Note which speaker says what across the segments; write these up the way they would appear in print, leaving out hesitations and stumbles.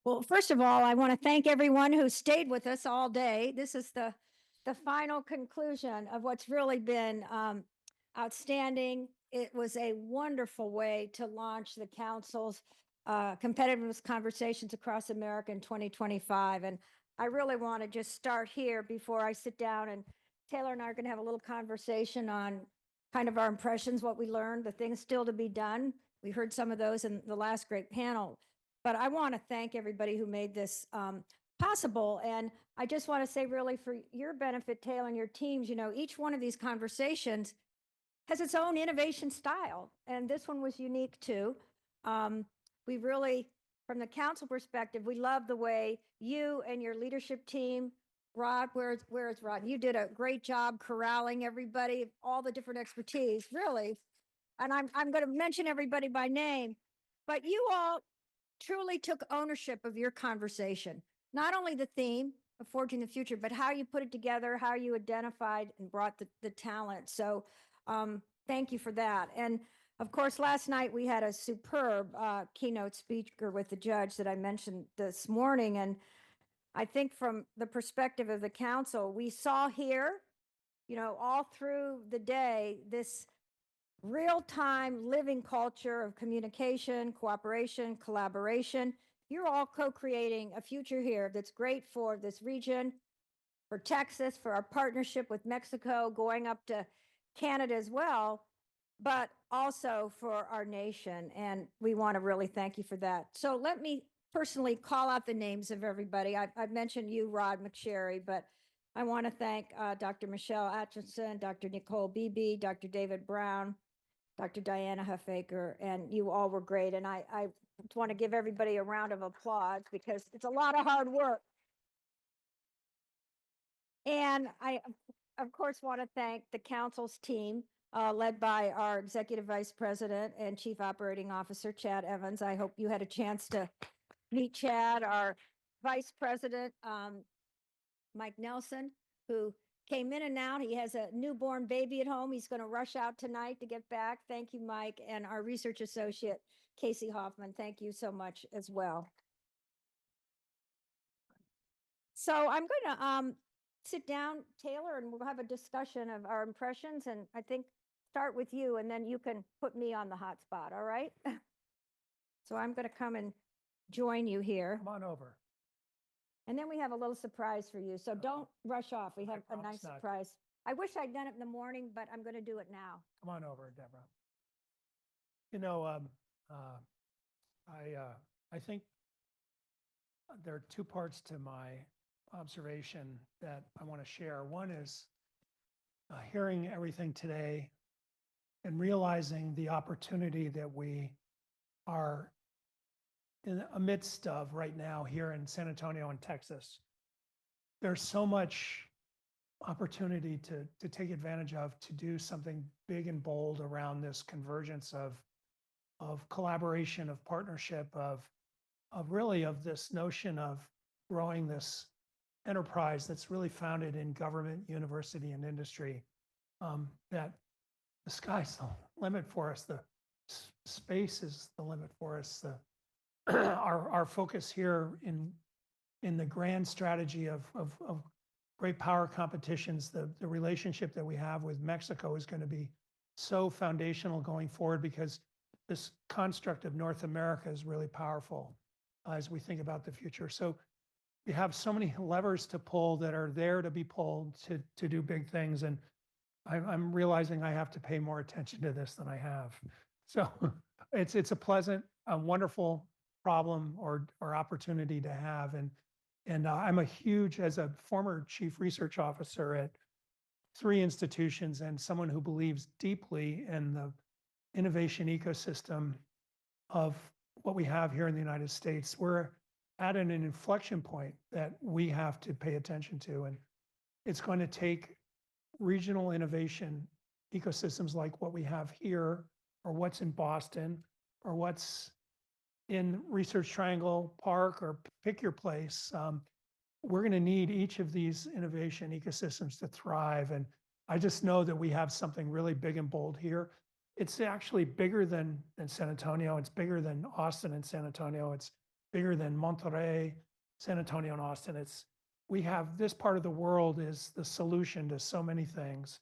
Speaker 1: Well, first of all, I want to thank everyone who stayed with us all day. This is the final conclusion of what's really been outstanding. It was a wonderful way to launch the council's competitiveness conversations across America in 2025. And I really want to just start here before I sit down, and Taylor and I are going to have a little conversation on kind of our impressions, what we learned, the things still to be done. We heard some of those in the last great panel, but I want to thank everybody who made this possible. And I just want to say, really, for your benefit, Taylor, and your teams, each one of these conversations has its own innovation style. And this one was unique too. Um, we really, from the council perspective, we love the way you and your leadership team, Rod, where's Rod? You did a great job corralling everybody, all the different expertise, really. And I'm going to mention everybody by name, but you all truly took ownership of your conversation, not only the theme of Forging the Future, but how you put it together, how you identified and brought the talent. So thank you for that. And of course, last night we had a superb keynote speaker with the judge that I mentioned this morning. And I think from the perspective of the council, we saw here, all through the day, this real-time living culture of communication, cooperation, collaboration. You're all co-creating a future here that's great for this region, for Texas, for our partnership with Mexico, going up to Canada as well, but also for our nation. And we want to really thank you for that. So let me personally call out the names of everybody. I've mentioned you, Rod McSherry, but I want to thank Dr. Michelle Atchison, Dr. Nicole Beebe, Dr. David Brown, Dr. Diana Huffaker, and you all were great. And I want to give everybody a round of applause because it's a lot of hard work. And I, of course, want to thank the council's team, led by our Executive Vice President and Chief Operating Officer, Chad Evans. I hope you had a chance to meet Chad, our Vice President, Mike Nelson, who came in and out. He has a newborn baby at home. He's going to rush out tonight to get back. Thank you, Mike. And our research associate, Casey Hoffman. Thank you so much as well. So I'm going to sit down, Taylor, and we'll have a discussion of our impressions. And I think start with you, and then you can put me on the hot spot. All right. So I'm going to come and join you here.
Speaker 2: Come on over.
Speaker 1: And then we have a little surprise for you. So don't rush off. We have a
Speaker 2: promise
Speaker 1: nice
Speaker 2: not to.
Speaker 1: surprise. I wish I'd done it in the morning, but I'm going to do it now.
Speaker 2: Come on over, Deborah. You know, I think there are two parts to my observation that I want to share. One is hearing everything today and realizing the opportunity that we are in the midst of right now here in San Antonio and Texas. There's so much opportunity to take advantage of, to do something big and bold around this convergence of collaboration, of partnership, of really of this notion of growing this enterprise that's really founded in government, university, and industry. That the sky's the limit for us. The space is the limit for us. Our focus here in the grand strategy of great power competitions, the relationship that we have with Mexico is going to be so foundational going forward, because this construct of North America is really powerful as we think about the future. So we have so many levers to pull that are there to be pulled to do big things. And I'm realizing I have to pay more attention to this than I have. So it's a pleasant, a wonderful problem or opportunity to have. And I'm a huge, as a former chief research officer at 3 institutions and someone who believes deeply in the innovation ecosystem of what we have here in the United States, we're at an inflection point that we have to pay attention to. And it's going to take regional innovation ecosystems like what we have here, or what's in Boston, or what's in Research Triangle Park, or pick your place. We're going to need each of these innovation ecosystems to thrive. And I just know that we have something really big and bold here. It's actually bigger than San Antonio. It's bigger than Austin and San Antonio. It's bigger than Monterey, San Antonio, and Austin. We have this part of the world is the solution to so many things.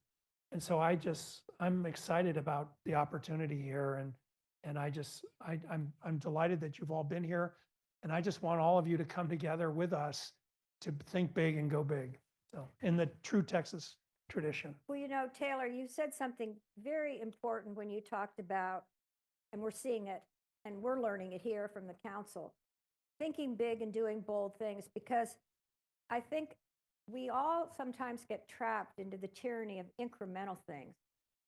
Speaker 2: And so I'm excited about the opportunity here. And I'm delighted that you've all been here. And I just want all of you to come together with us to think big and go big. So in the true Texas tradition.
Speaker 1: Well, Taylor, you said something very important when you talked about, and we're seeing it, and we're learning it here from the council, thinking big and doing bold things, because I think we all sometimes get trapped into the tyranny of incremental things,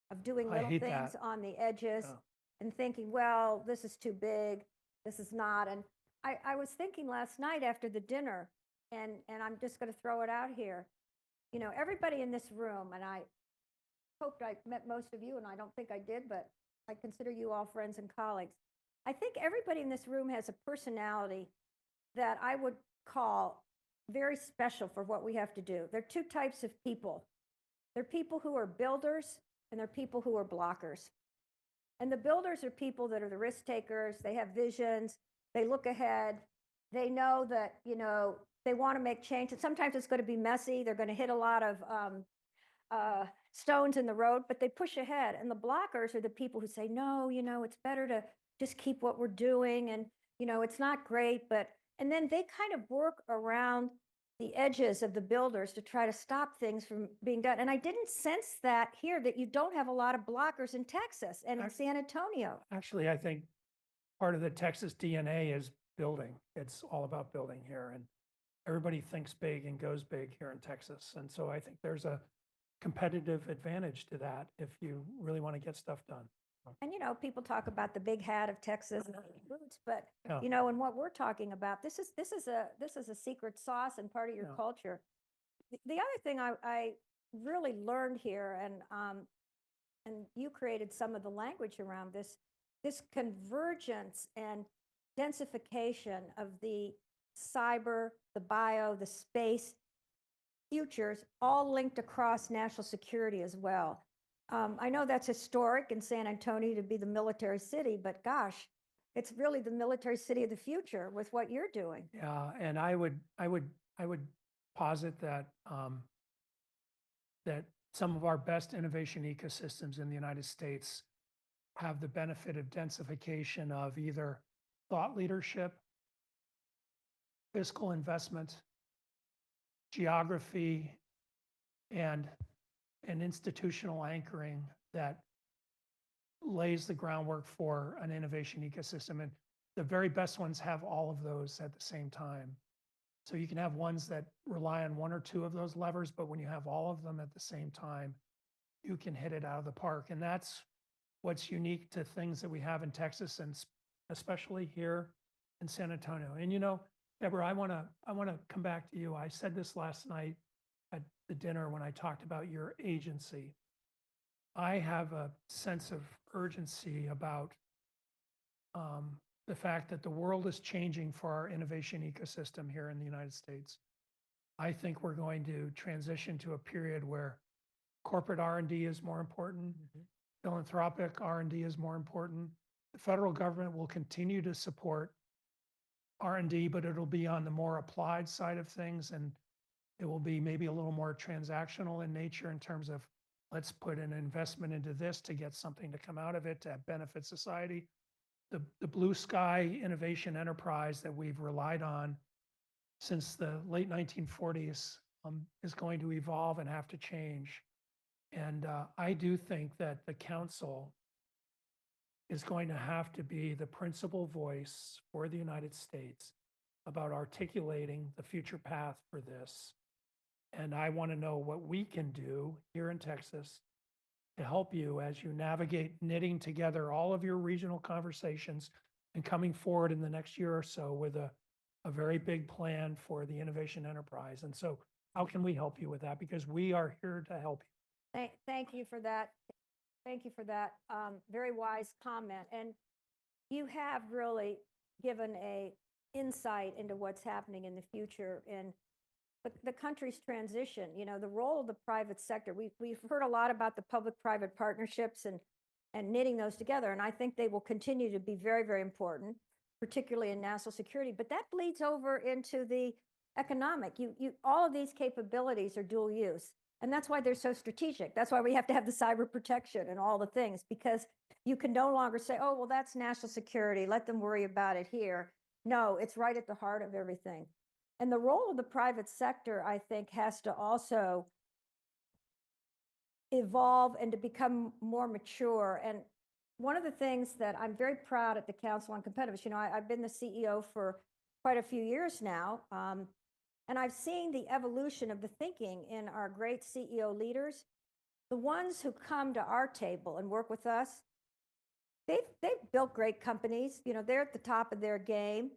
Speaker 1: of doing
Speaker 2: I
Speaker 1: little
Speaker 2: hate
Speaker 1: things
Speaker 2: that.
Speaker 1: on the edges
Speaker 2: Yeah.
Speaker 1: and thinking, well, this is too big, this is not. And I was thinking last night after the dinner, and I'm just going to throw it out here. Everybody in this room, and I hoped I met most of you, and I don't think I did, but I consider you all friends and colleagues. I think everybody in this room has a personality that I would call very special for what we have to do. There are two types of people. There are people who are builders, and there are people who are blockers. And the builders are people that are the risk takers. They have visions. They look ahead. They know that, they want to make change. And sometimes it's going to be messy. They're going to hit a lot of stones in the road, but they push ahead. And the blockers are the people who say, no, it's better to just keep what we're doing. And, it's not great, and then they kind of work around the edges of the builders to try to stop things from being done. And I didn't sense that here, that you don't have a lot of blockers in Texas and in San Antonio.
Speaker 2: Actually, I think part of the Texas DNA is building. It's all about building here. And everybody thinks big and goes big here in Texas. And so I think there's a competitive advantage to that if you really want to get stuff done.
Speaker 1: And people talk about the big hat of Texas and roots, but
Speaker 2: Yeah.
Speaker 1: and what we're talking about, this is a secret sauce and part of your
Speaker 2: Yeah.
Speaker 1: culture. The other thing I really learned here, and you created some of the language around this convergence and densification of the cyber, the bio, the space futures, all linked across national security as well. I know that's historic in San Antonio to be the military city, but gosh, it's really the military city of the future with what you're doing.
Speaker 2: Yeah, and I would posit that that some of our best innovation ecosystems in the United States have the benefit of densification of either thought leadership, fiscal investment, geography, and an institutional anchoring that lays the groundwork for an innovation ecosystem. And the very best ones have all of those at the same time. So you can have ones that rely on one or two of those levers, but when you have all of them at the same time, you can hit it out of the park. And that's what's unique to things that we have in Texas, and especially here in San Antonio. And Deborah, I want to come back to you. I said this last night at the dinner when I talked about your agency. I have a sense of urgency about the fact that the world is changing for our innovation ecosystem here in the United States. I think we're going to transition to a period where corporate R&D is more important, philanthropic R&D is more important. The federal government will continue to support R&D, but it'll be on the more applied side of things, and it will be maybe a little more transactional in nature in terms of let's put an investment into this to get something to come out of it to benefit society. The blue sky innovation enterprise that we've relied on since the late 1940s is going to evolve and have to change. And I do think that the council is going to have to be the principal voice for the United States about articulating the future path for this. And I want to know what we can do here in Texas to help you as you navigate knitting together all of your regional conversations and coming forward in the next year or so with a very big plan for the innovation enterprise. And so how can we help you with that? Because we are here to help you.
Speaker 1: Thank you for that. Thank you for that very wise comment. And you have really given a insight into what's happening in the future in the country's transition. The role of the private sector. We've heard a lot about the public-private partnerships and knitting those together, and I think they will continue to be very, very important. particularly in national security, but that bleeds over into the economic. All of these capabilities are dual use. And that's why they're so strategic. That's why we have to have the cyber protection and all the things, because you can no longer say, oh, well, that's national security. Let them worry about it here. No, it's right at the heart of everything. And the role of the private sector, I think, has to also evolve and to become more mature. And one of the things that I'm very proud at the Council on Competitiveness, I've been the CEO for quite a few years now, and I've seen the evolution of the thinking in our great CEO leaders. The ones who come to our table and work with us, they've built great companies. They're at the top of their game.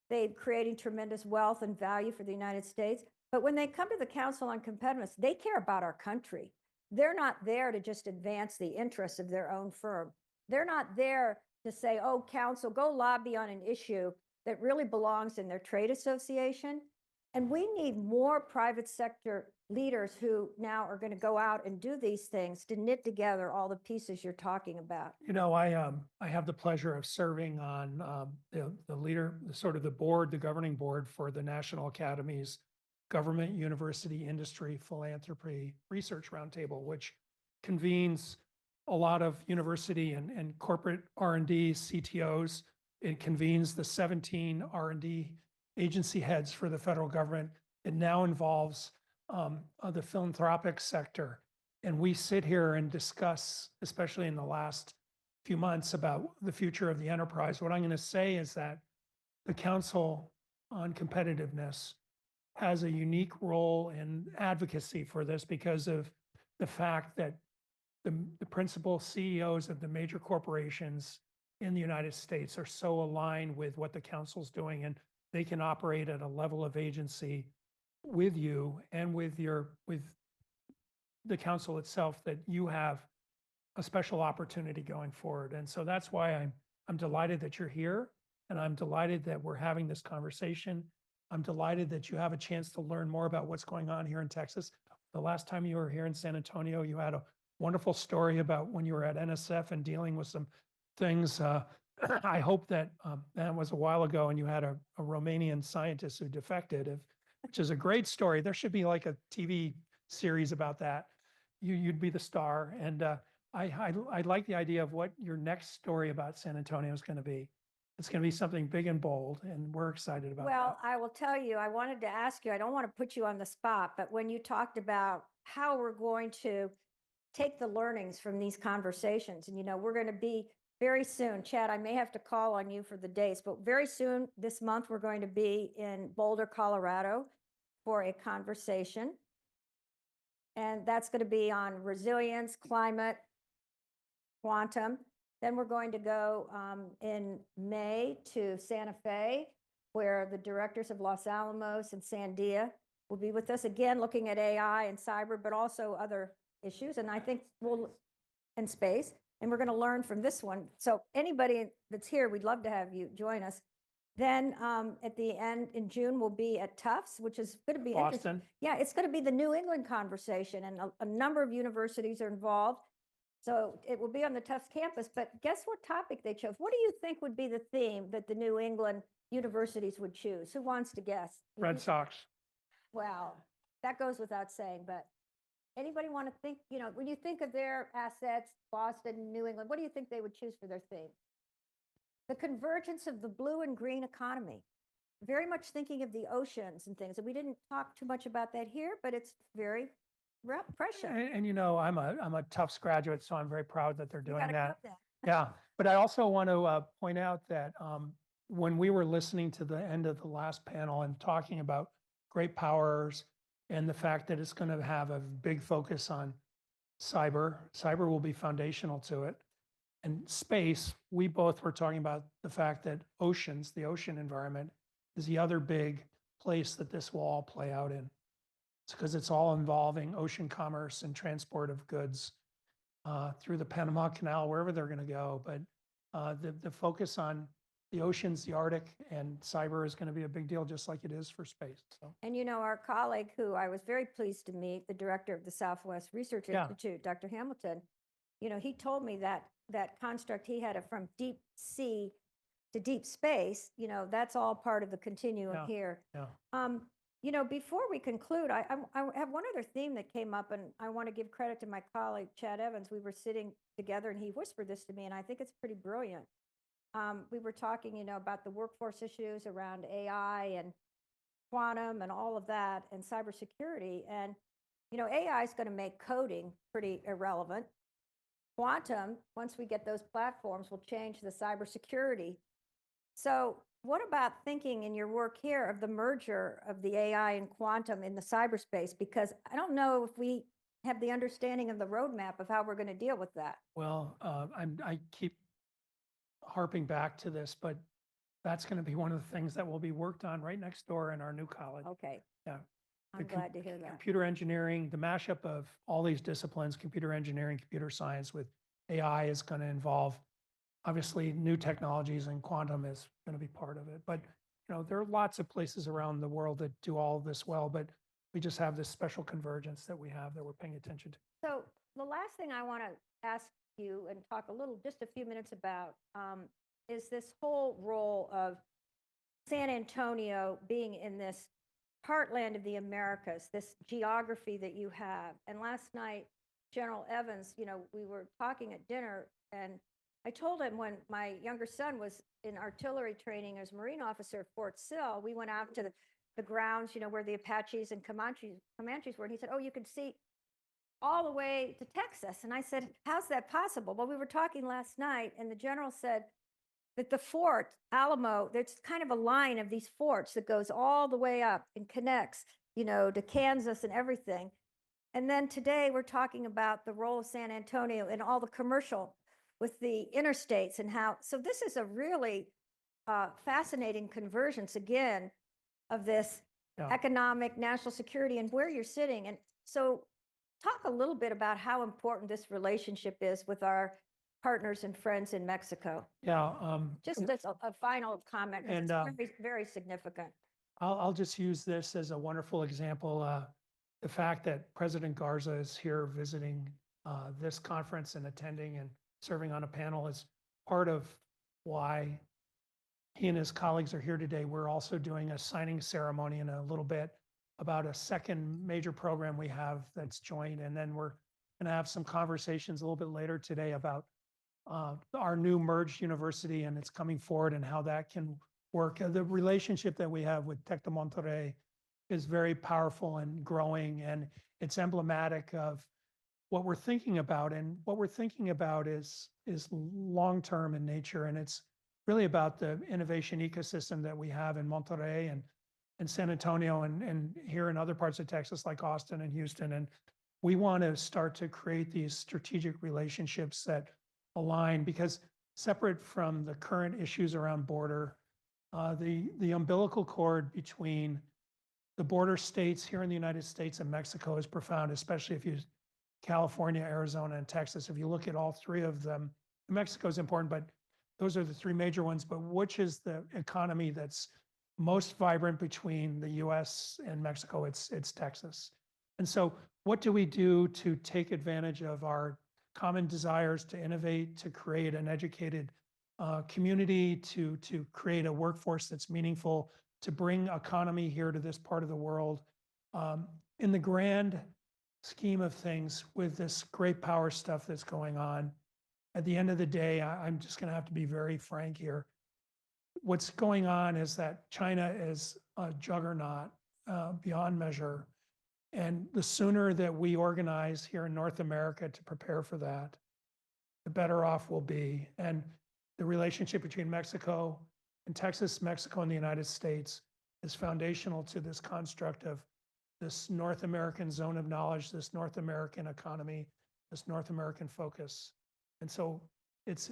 Speaker 1: They're creating tremendous wealth and value for the United States. But when they come to the Council on Competitiveness, they care about our country. They're not there to just advance the interests of their own firm. They're not there to say, oh, council, go lobby on an issue that really belongs in their trade association. And we need more private sector leaders who now are going to go out and do these things to knit together all the pieces you're talking about.
Speaker 2: I have the pleasure of serving on the board, the governing board for the National Academies Government, University, Industry, Philanthropy Research Roundtable, which convenes a lot of university and corporate R&D CTOs. It convenes the 17 R&D agency heads for the federal government. It now involves the philanthropic sector. And we sit here and discuss, especially in the last few months, about the future of the enterprise. What I'm going to say is that the Council on Competitiveness has a unique role in advocacy for this because of the fact that the principal CEOs of the major corporations in the United States are so aligned with what the council's doing, and they can operate at a level of agency with you and with the council itself, that you have a special opportunity going forward. And so that's why I'm delighted that you're here, and I'm delighted that we're having this conversation. I'm delighted that you have a chance to learn more about what's going on here in Texas. The last time you were here in San Antonio, you had a wonderful story about when you were at NSF and dealing with some things. I hope that that was a while ago, and you had a Romanian scientist who defected, which is a great story. There should be like a TV series about that. You'd be the star. And I like the idea of what your next story about San Antonio is going to be. It's going to be something big and bold, and we're excited about
Speaker 1: Well,
Speaker 2: that.
Speaker 1: I will tell you, I wanted to ask you, I don't want to put you on the spot, but when you talked about how we're going to take the learnings from these conversations, and we're going to be very soon, Chad, I may have to call on you for the dates, but very soon this month, we're going to be in Boulder, Colorado for a conversation. And that's going to be on resilience, climate, quantum. Then we're going to go in May to Santa Fe, where the directors of Los Alamos and Sandia will be with us again, looking at AI and cyber, but also other issues. And I think in space, and we're going to learn from this one. So anybody that's here, we'd love to have you join us. Then at the end in June, we'll be at Tufts, which is going to be interesting.
Speaker 2: Boston.
Speaker 1: Yeah, it's going to be the New England conversation, and a number of universities are involved. So it will be on the Tufts campus, but guess what topic they chose? What do you think would be the theme that the New England universities would choose? Who wants to guess?
Speaker 2: Red Sox.
Speaker 1: Well, that goes without saying, but anybody want to think, when you think of their assets, Boston, New England, what do you think they would choose for their theme? The convergence of the blue and green economy. Very much thinking of the oceans and things. And we didn't talk too much about that here, but it's very precious.
Speaker 2: And I'm a Tufts graduate, so I'm very proud that they're
Speaker 1: You
Speaker 2: doing
Speaker 1: gotta
Speaker 2: that.
Speaker 1: cut that.
Speaker 2: Yeah, but I also want to point out that when we were listening to the end of the last panel and talking about great powers and the fact that it's going to have a big focus on cyber will be foundational to it. And space, we both were talking about the fact that oceans, the ocean environment, is the other big place that this will all play out in. It's because it's all involving ocean commerce and transport of goods through the Panama Canal, wherever they're going to go. But the focus on the oceans, the Arctic, and cyber is going to be a big deal, just like it is for space. So.
Speaker 1: And our colleague, who I was very pleased to meet, the director of the Southwest Research Institute, Dr. Hamilton, he told me that construct he had from deep sea to deep space, that's all part of the continuum
Speaker 2: Yeah.
Speaker 1: here.
Speaker 2: Yeah.
Speaker 1: Before we conclude, I have one other theme that came up, and I want to give credit to my colleague, Chad Evans. We were sitting together and he whispered this to me, and I think it's pretty brilliant. We were talking, about the workforce issues around AI and quantum and all of that and cybersecurity. And, AI is going to make coding pretty irrelevant. Quantum, once we get those platforms, will change the cybersecurity. So, what about thinking in your work here of the merger of the AI and quantum in the cyberspace? Because I don't know if we have the understanding of the roadmap of how we're going to deal with that.
Speaker 2: Well, I keep harping back to this, but that's going to be one of the things that will be worked on right next door in our new college.
Speaker 1: Okay.
Speaker 2: Yeah.
Speaker 1: I'm glad to hear that.
Speaker 2: Computer engineering, the mashup of all these disciplines, computer engineering, computer science with AI is going to involve obviously new technologies, and quantum is going to be part of it. But there are lots of places around the world that do all of this well, but we just have this special convergence that we have that we're paying attention to.
Speaker 1: So the last thing I want to ask you and talk just a few minutes about, is this whole role of San Antonio being in this heartland of the Americas, this geography that you have. And last night, General Evans, we were talking at dinner, and I told him when my younger son was in artillery training as Marine officer at Fort Sill, we went out to the grounds, where the Apaches and Comanches were. And he said, "Oh, you can see all the way to Texas." And I said, "How's that possible?" Well, we were talking last night, and the general said that the fort, Alamo, there's kind of a line of these forts that goes all the way up and connects, to Kansas and everything. And then today we're talking about the role of San Antonio and all the commercial with the interstates and how, so this is a really fascinating convergence again of this economic, national security, and where you're sitting. And so talk a little bit about how important this relationship is with our partners and friends in Mexico.
Speaker 2: Yeah.
Speaker 1: Just as a final comment, 'cause
Speaker 2: And,
Speaker 1: it's very, very significant.
Speaker 2: I'll just use this as a wonderful example. The fact that President Garza is here visiting this conference and attending and serving on a panel is part of why he and his colleagues are here today. We're also doing a signing ceremony in a little bit about a second major program we have that's joined. And then we're going to have some conversations a little bit later today about our new merged university and it's coming forward and how that can work. The relationship that we have with Tec de Monterrey is very powerful and growing, and it's emblematic of what we're thinking about. And what we're thinking about is long-term in nature, and it's really about the innovation ecosystem that we have in Monterrey and San Antonio and here in other parts of Texas like Austin and Houston. And we want to start to create these strategic relationships that align, because separate from the current issues around border, the umbilical cord between the border states here in the United States and Mexico is profound, especially if you California, Arizona, and Texas. If you look at all three of them, Mexico is important, but those are the three major ones. But which is the economy that's most vibrant between the US and Mexico? It's Texas. And so what do we do to take advantage of our common desires to innovate, to create an educated community, to create a workforce that's meaningful, to bring economy here to this part of the world? In the grand scheme of things, with this great power stuff that's going on, at the end of the day, I'm just going to have to be very frank here. What's going on is that China is a juggernaut beyond measure. And the sooner that we organize here in North America to prepare for that, the better off we'll be. And the relationship between Mexico and Texas, Mexico and the United States is foundational to this construct of this North American zone of knowledge, this North American economy, this North American focus. And so it's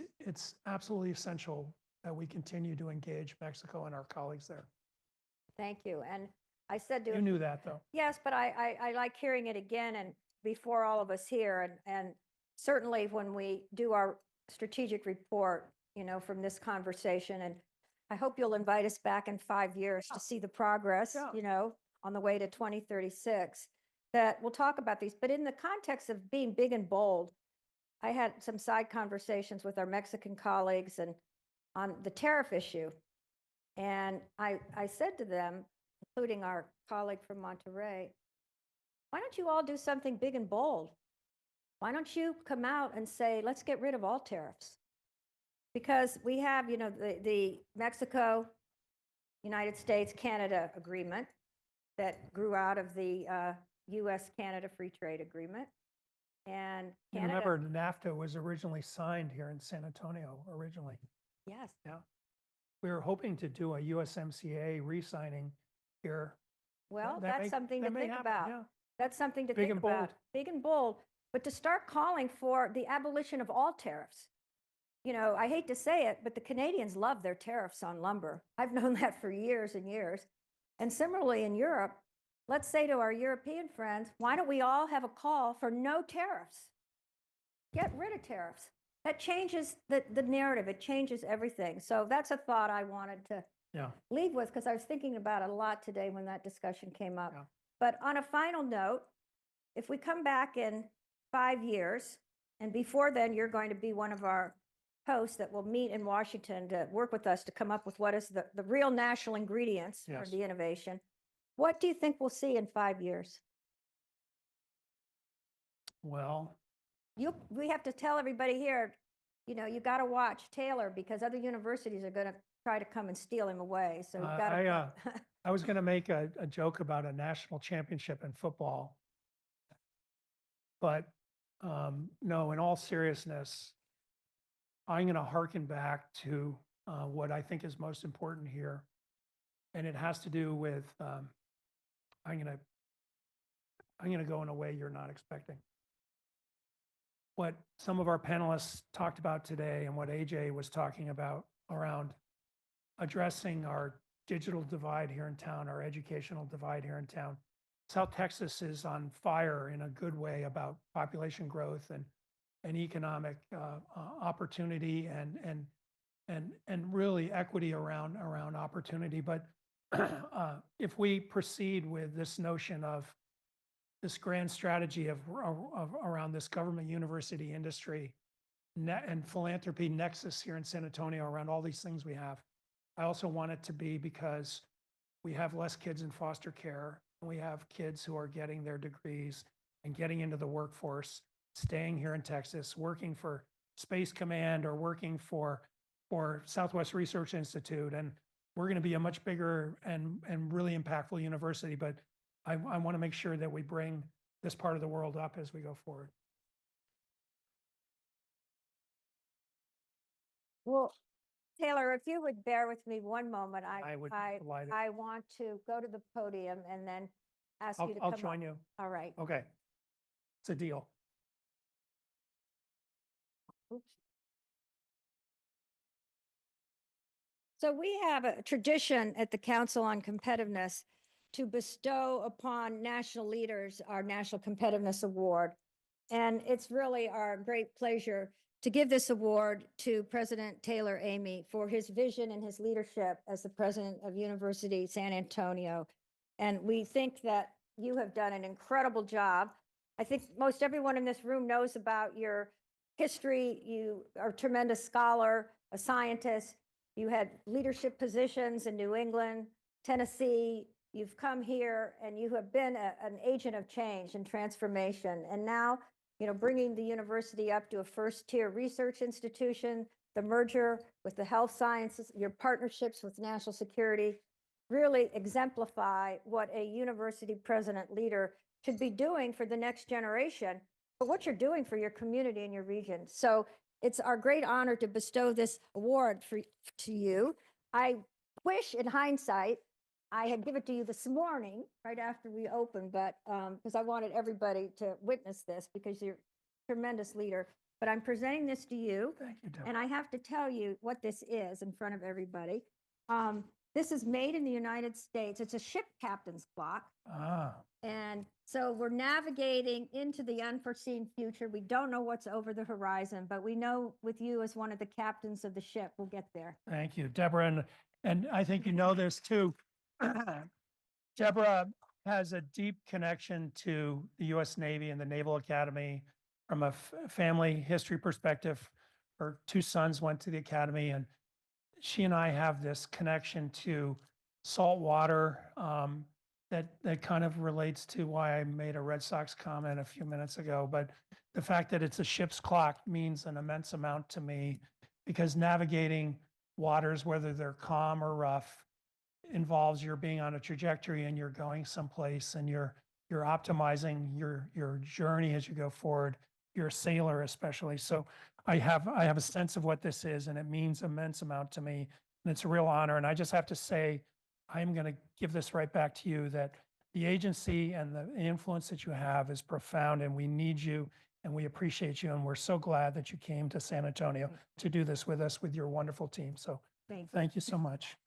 Speaker 2: absolutely essential that we continue to engage Mexico and our colleagues there.
Speaker 1: Thank you. And I said to
Speaker 2: You knew that, though.
Speaker 1: Yes, but I like hearing it again and before all of us here. And certainly when we do our strategic report, from this conversation, and I hope you'll invite us back in 5 years to see the progress, on the way to 2036, that we'll talk about these. But in the context of being big and bold, I had some side conversations with our Mexican colleagues, and on the tariff issue. And I said to them, including our colleague from Monterey, why don't you all do something big and bold? Why don't you come out and say, let's get rid of all tariffs? Because we have, the Mexico, United States, Canada agreement that grew out of the US-Canada Free Trade Agreement. And
Speaker 2: You
Speaker 1: Canada,
Speaker 2: remember NAFTA was originally signed here in San Antonio originally.
Speaker 1: yes,
Speaker 2: Yeah. We were hoping to do a USMCA re-signing here.
Speaker 1: well,
Speaker 2: That
Speaker 1: that's
Speaker 2: may-
Speaker 1: something
Speaker 2: that
Speaker 1: to
Speaker 2: may
Speaker 1: think
Speaker 2: happen,
Speaker 1: about.
Speaker 2: yeah.
Speaker 1: That's something to
Speaker 2: Big
Speaker 1: think
Speaker 2: and
Speaker 1: about.
Speaker 2: bold.
Speaker 1: Big and bold, but to start calling for the abolition of all tariffs. I hate to say it, but the Canadians love their tariffs on lumber. I've known that for years and years. And similarly in Europe, let's say to our European friends, why don't we all have a call for no tariffs? Get rid of tariffs. That changes the narrative. It changes everything. So that's a thought I wanted to
Speaker 2: Yeah.
Speaker 1: leave with because I was thinking about it a lot today when that discussion came up.
Speaker 2: Yeah.
Speaker 1: But on a final note, if we come back in 5 years, and before then, you're going to be one of our hosts that will meet in Washington to work with us to come up with what is the real national ingredients for
Speaker 2: Yes.
Speaker 1: the innovation. What do you think we'll see in 5 years?
Speaker 2: Well,
Speaker 1: We have to tell everybody here, you got to watch Taylor because other universities are going to try to come and steal him away. So you've got to.
Speaker 2: I was going to make a joke about a national championship in football. But no, in all seriousness, I'm going to hearken back to what I think is most important here. And it has to do with, I'm going to go in a way you're not expecting. What some of our panelists talked about today and what AJ was talking about around addressing our digital divide here in town, our educational divide here in town. South Texas is on fire in a good way about population growth and economic opportunity and really equity around opportunity. But if we proceed with this notion of this grand strategy of around this government university industry and philanthropy nexus here in San Antonio around all these things we have, I also want it to be because we have less kids in foster care. And we have kids who are getting their degrees and getting into the workforce, staying here in Texas, working for Space Command or working for Southwest Research Institute. And we're going to be a much bigger and really impactful university. But I want to make sure that we bring this part of the world up as we go forward.
Speaker 1: Well, Taylor, if you would bear with me one moment,
Speaker 2: I would be delighted.
Speaker 1: I want to go to the podium and then ask you to
Speaker 2: I'll
Speaker 1: come
Speaker 2: join
Speaker 1: up.
Speaker 2: you.
Speaker 1: All right.
Speaker 2: Okay. It's a deal.
Speaker 1: Oops. So we have a tradition at the Council on Competitiveness to bestow upon national leaders our National Competitiveness Award. And it's really our great pleasure to give this award to President Taylor Amy for his vision and his leadership as the president of University San Antonio. And we think that you have done an incredible job. I think most everyone in this room knows about your history. You are a tremendous scholar, a scientist. You had leadership positions in New England, Tennessee. You've come here and you have been an agent of change and transformation. And now, bringing the university up to a first-tier research institution, the merger with the health sciences, your partnerships with national security, really exemplify what a university president leader should be doing for the next generation, but what you're doing for your community and your region. So it's our great honor to bestow this award to you. I wish in hindsight, I had given it to you this morning, right after we opened, but because I wanted everybody to witness this because you're a tremendous leader. But I'm presenting this to you.
Speaker 2: Thank you, Deborah.
Speaker 1: And I have to tell you what this is in front of everybody. This is made in the United States. It's a ship captain's clock. And so we're navigating into the unforeseen future. We don't know what's over the horizon, but we know with you as one of the captains of the ship, we'll get there.
Speaker 2: Thank you, Deborah. And I think you know this too. Deborah has a deep connection to the U.S. Navy and the Naval Academy from a family history perspective. Her two sons went to the academy, and she and I have this connection to salt water that kind of relates to why I made a Red Sox comment a few minutes ago. But the fact that it's a ship's clock means an immense amount to me because navigating waters, whether they're calm or rough, involves you're being on a trajectory and you're going someplace and you're optimizing your journey as you go forward. You're a sailor especially. So I have a sense of what this is and it means immense amount to me. And it's a real honor. And I just have to say, I'm going to give this right back to you that the agency and the influence that you have is profound and we need you and we appreciate you. And we're so glad that you came to San Antonio to do this with us with your wonderful team. So
Speaker 1: Thank you.
Speaker 2: thank you so much.